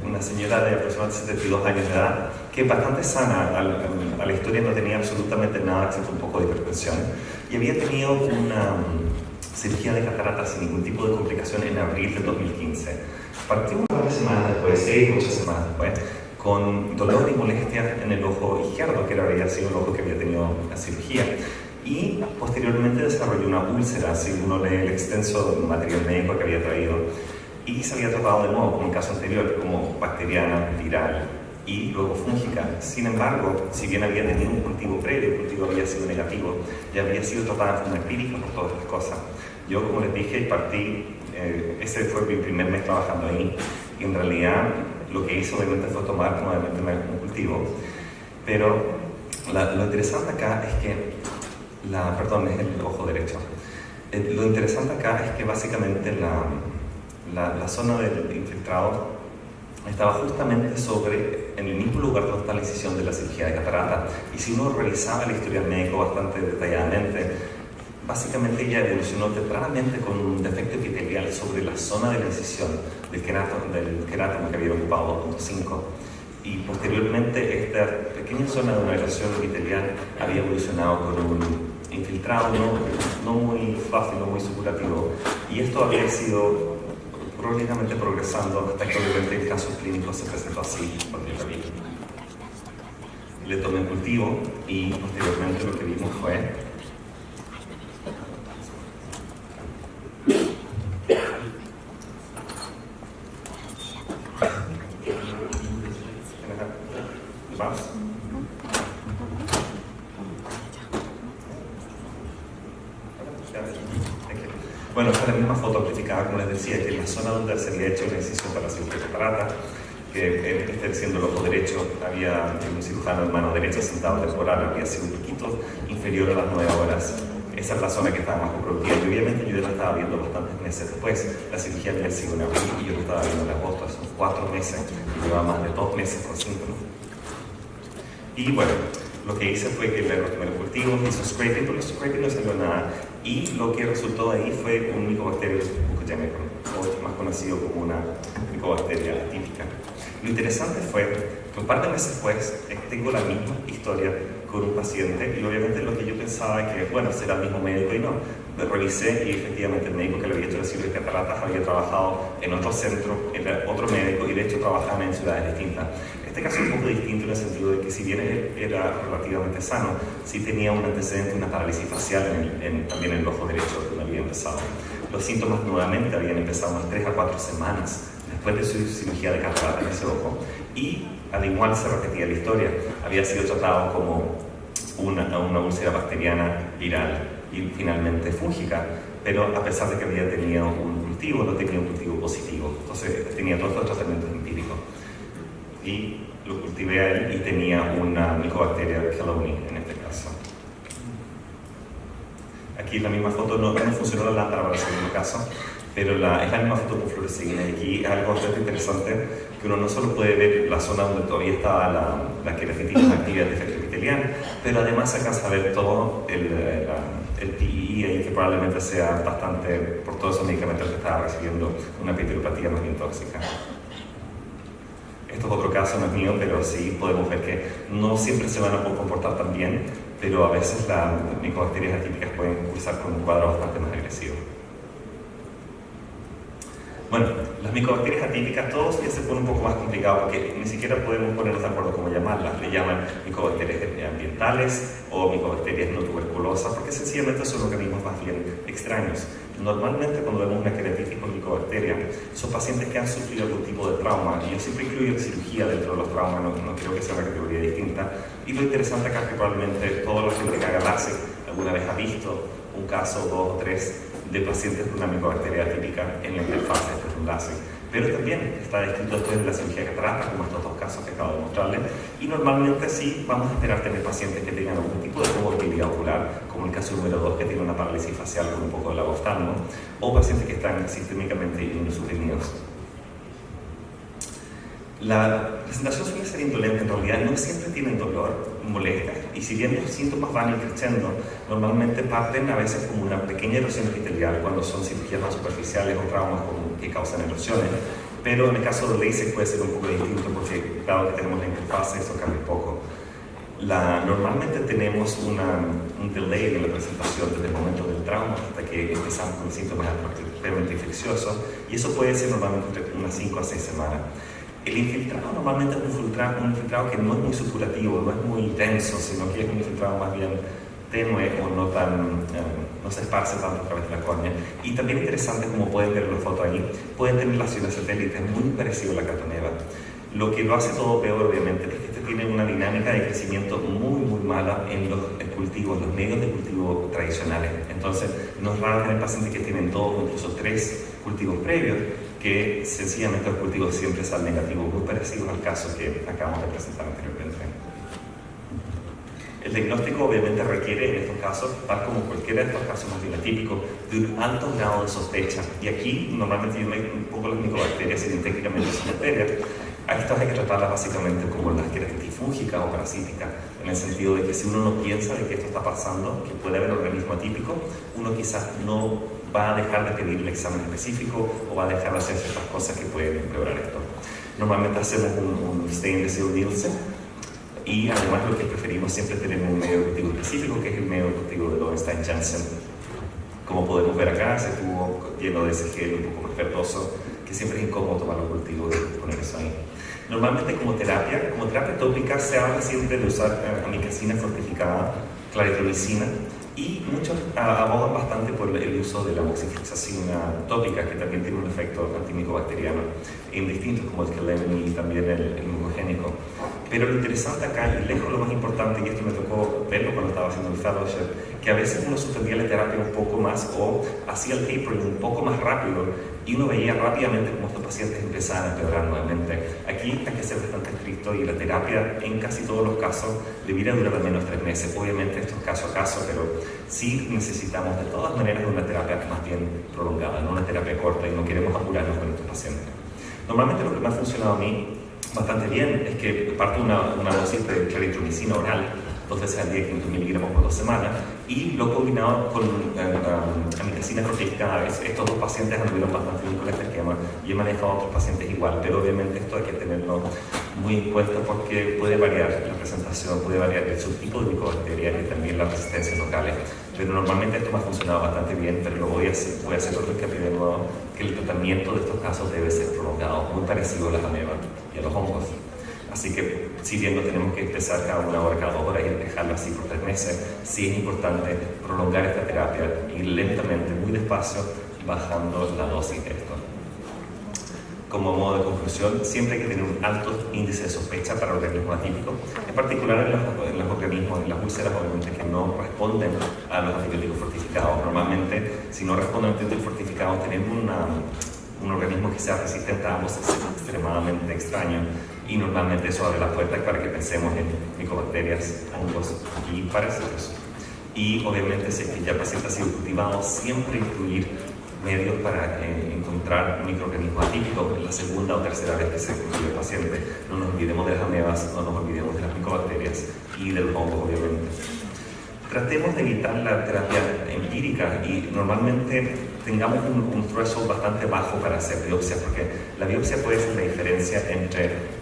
una señora de aproximadamente 72 años de edad, que es bastante sana, a la historia no tenía absolutamente nada, excepto un poco de hipertensión, y había tenido una cirugía de catarata sin ningún tipo de complicación en abril de 2015. Partió un par de semanas después, 6 8 semanas después, con dolor y molestias en el ojo izquierdo, que había sido el ojo que había tenido la cirugía, y posteriormente desarrolló una úlcera, si uno lee el extenso material médico que había traído, y se había tratado de nuevo, como el caso anterior, como bacteriana, viral y luego fúngica. Sin embargo, si bien había tenido un cultivo previo, el cultivo había sido negativo, ya había sido tratada de forma empírica por todas estas cosas. Yo, como les dije, partí, ese fue mi primer mes trabajando ahí, y en realidad lo que hice obviamente fue tomar nuevamente un cultivo, pero lo interesante acá es que, perdón, es el ojo derecho. Lo interesante acá es que básicamente la zona del infiltrado estaba justamente en el mismo lugar donde está la incisión de la cirugía de catarata, y si uno revisaba el historial médico bastante detalladamente, básicamente ella evolucionó tempranamente con un defecto epitelial sobre la zona de la incisión del querátomo que había ocupado 2.5, y posteriormente esta pequeña zona de una erosión epitelial había evolucionado con un infiltrado no muy fácil, no muy supurativo, y esto había sido progresivamente progresando hasta que obviamente el caso clínico se presentó así por mi familia. Le tomé cultivo y posteriormente lo que vimos fue bueno, esta es la misma foto amplificada, como les decía, que en la zona donde se había hecho la incisión para la cirugía de catarata, que siendo el ojo derecho, había un cirujano en mano derecha sentado temporal, había sido un poquito inferior a las 9 horas. Esa es la zona que estaba más comprometida, y obviamente yo ya la estaba viendo bastantes meses después. La cirugía había sido en abril y yo lo estaba viendo en agosto, son 4 meses, y llevaba más de 2 meses con síntomas. Y bueno, lo que hice fue que le retomé el cultivo, hizo scraping, pero el scraping no salió nada, y lo que resultó de ahí fue un Mycobacterium buccogemicum, o más conocido como una micobacteria atípica. Lo interesante fue que un par de meses después tengo la misma historia con un paciente, y obviamente lo que yo pensaba que, bueno, será el mismo médico, y no. Lo revisé y efectivamente el médico que le había hecho la cirugía de cataratas había trabajado en otro centro, era otro médico, y de hecho trabajaban en ciudades distintas. Este caso es un poco distinto en el sentido de que, si bien él era relativamente sano, sí tenía un antecedente, una parálisis facial también en el ojo derecho donde había empezado. Los síntomas nuevamente habían empezado unas 3 a 4 semanas después de su cirugía de catarata en ese ojo, y al igual se repetía la historia. Había sido tratado como una úlcera bacteriana viral y finalmente fúngica, pero a pesar de que había tenido un cultivo, no tenía un cultivo positivo. Entonces tenía todos los tratamientos empíricos. Y lo cultivé a él y tenía una Mycobacteria cheloni en este caso. Aquí en la misma foto no funcionó la lámpara para el segundo caso, pero es la misma foto con fluoresceína. Y aquí es algo bastante interesante, que uno no solo puede ver la zona donde todavía estaba la queratitis activa del defecto epitelial, pero además se alcanza a ver todo el PEE ahí, que probablemente sea bastante, por todos esos medicamentos que estaba recibiendo, una pituropatía más bien tóxica. Esto es otro caso, no es mío, pero sí podemos ver que no siempre se van a comportar tan bien, pero a veces las micobacterias atípicas pueden cursar con un cuadro bastante más agresivo. Bueno, las micobacterias atípicas, todos ya se pone un poco más complicado, porque ni siquiera podemos ponernos de acuerdo cómo llamarlas. Le llaman micobacterias ambientales o micobacterias no tuberculosas, porque sencillamente son organismos más bien extraños. Normalmente, cuando vemos una queratitis por micobacteria, son pacientes que han sufrido algún tipo de trauma, y yo siempre incluyo la cirugía dentro de los traumas, no creo que sea una categoría distinta. Y lo interesante acá es que probablemente toda la gente que haga LASIK alguna vez ha visto un caso, 2 o 3, de pacientes con una micobacteria atípica en la interfaz después de un láser. Pero también está descrito después de la cirugía de catarata, como estos 2 casos que acabo de mostrarles, y normalmente sí vamos a esperar tener pacientes que tengan algún tipo de comorbilidad ocular, como el caso número 2, que tiene una parálisis facial con un poco de lagostalmo, o pacientes que están sistémicamente inmunosuprimidos. La presentación suele ser indolente, en realidad no siempre tienen dolor, molestias, y si bien los síntomas van creciendo, normalmente parten a veces como una pequeña erosión epitelial cuando son cirugías más superficiales o traumas que causan erosiones, pero en el caso del LASIK puede ser un poco distinto porque dado que tenemos la interfase, eso cambia un poco. Normalmente tenemos un delay en la presentación desde el momento del trauma hasta que empezamos con síntomas previamente infecciosos, y eso puede ser normalmente entre unas 5 a 6 semanas. El infiltrado normalmente es un infiltrado que no es muy supurativo, no es muy denso, sino que es un infiltrado más bien tenue o no se esparce tanto a través de la córnea. Y también interesante, como pueden ver en la foto ahí, pueden tener lesiones satélites muy parecido a la catoneva. Lo que lo hace todo peor, obviamente, es que este tiene una dinámica de crecimiento muy mala en los cultivos, los medios de cultivo tradicionales. Entonces, no es raro tener pacientes que tienen 2 o incluso 3 cultivos previos, que sencillamente los cultivos siempre salen negativos, muy parecidos al caso que acabamos de presentar anteriormente. El diagnóstico obviamente requiere en estos casos, tal como cualquiera de estos casos más bien atípicos, de un alto grado de sospecha. Y aquí normalmente yo me un poco las micobacterias y técnicamente son bacterias. A estas hay que tratarlas básicamente como las queratitis fúngicas o parasíticas, en el sentido de que si uno no piensa de que esto está pasando, que puede haber organismo atípico, uno quizás no va a dejar de pedir el examen específico o va a dejar de hacer ciertas cosas que pueden empeorar esto. Normalmente hacemos un stain de Seale-Nielsen, y además lo que preferimos siempre es tener un medio cultivo específico, que es el medio cultivo de Lowenstein-Janssen. Como podemos ver acá, ese tubo lleno de ese gel un poco más verdoso, que siempre es incómodo tomar los cultivos y poner eso ahí. Normalmente como terapia tópica se habla siempre de usar amikacina fortificada, claritolizina, y muchos abogan bastante por el uso de la moxifloxacina tópica, que también tiene un efecto antimicobacteriano, en distintos como el quelén y también el mucogénico. Pero lo interesante acá, y lejos lo más importante, y esto me tocó verlo cuando estaba haciendo el fellowship, que a veces uno suspendía la terapia un poco más o hacía el tapering un poco más rápido, y uno veía rápidamente cómo estos pacientes empezaban a empeorar nuevamente. Aquí hay que ser bastante estricto, y la terapia en casi todos los casos debería durar al menos 3 meses. Obviamente esto es caso a caso, pero sí necesitamos de todas maneras una terapia más bien prolongada, no una terapia corta, y no queremos apurarnos con estos pacientes. Normalmente lo que me ha funcionado a mí bastante bien es que parto una dosis de claritromicina oral 2 veces al día, 500 miligramos por 2 semanas, y lo he combinado con amikacina fortificada. Estos 2 pacientes anduvieron bastante bien con este esquema, y he manejado a otros pacientes igual, pero obviamente esto hay que tenerlo muy en cuenta porque puede variar la presentación, puede variar el subtipo de micobacterias y también las resistencias locales. Pero normalmente esto me ha funcionado bastante bien, pero voy a hacer otro hincapié de nuevo, que el tratamiento de estos casos debe ser prolongado, muy parecido a las amebas y a los hongos. Así que, si bien no tenemos que empezar cada 1 hora, cada 2 horas y dejarlo así por 3 meses, sí es importante prolongar esta terapia y lentamente, muy despacio, bajando la dosis de esto. Como modo de conclusión, siempre hay que tener un alto índice de sospecha para organismos atípicos, en particular en los organismos, en las úlceras, obviamente, que no responden a los antibióticos fortificados. Normalmente, si no responden a los antibióticos fortificados, tener un organismo que sea resistente a ambos es extremadamente extraño, y normalmente eso abre la puerta para que pensemos en micobacterias, hongos y parásitos. Y obviamente, si es que ya el paciente ha sido cultivado, siempre incluir medios para encontrar microorganismos atípicos en la segunda o tercera vez que se cultiva el paciente. No nos olvidemos de las amebas, no nos olvidemos de las micobacterias y de los hongos, obviamente. Tratemos de evitar la terapia empírica, y normalmente tengamos un threshold bastante bajo para hacer biopsias, porque la biopsia puede ser la diferencia entre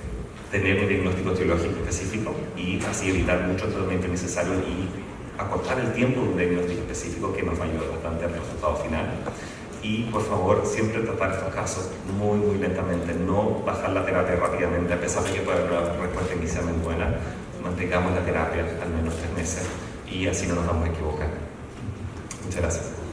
tener un diagnóstico etiológico específico y así evitar mucho tratamiento innecesario y acortar el tiempo de un diagnóstico específico, que nos va a ayudar bastante al resultado final. Y por favor, siempre tratar estos casos muy lentamente, no bajar la terapia rápidamente, a pesar de que pueda haber una respuesta inicialmente buena. Mantengamos la terapia al menos 3 meses, y así no nos vamos a equivocar. Muchas gracias.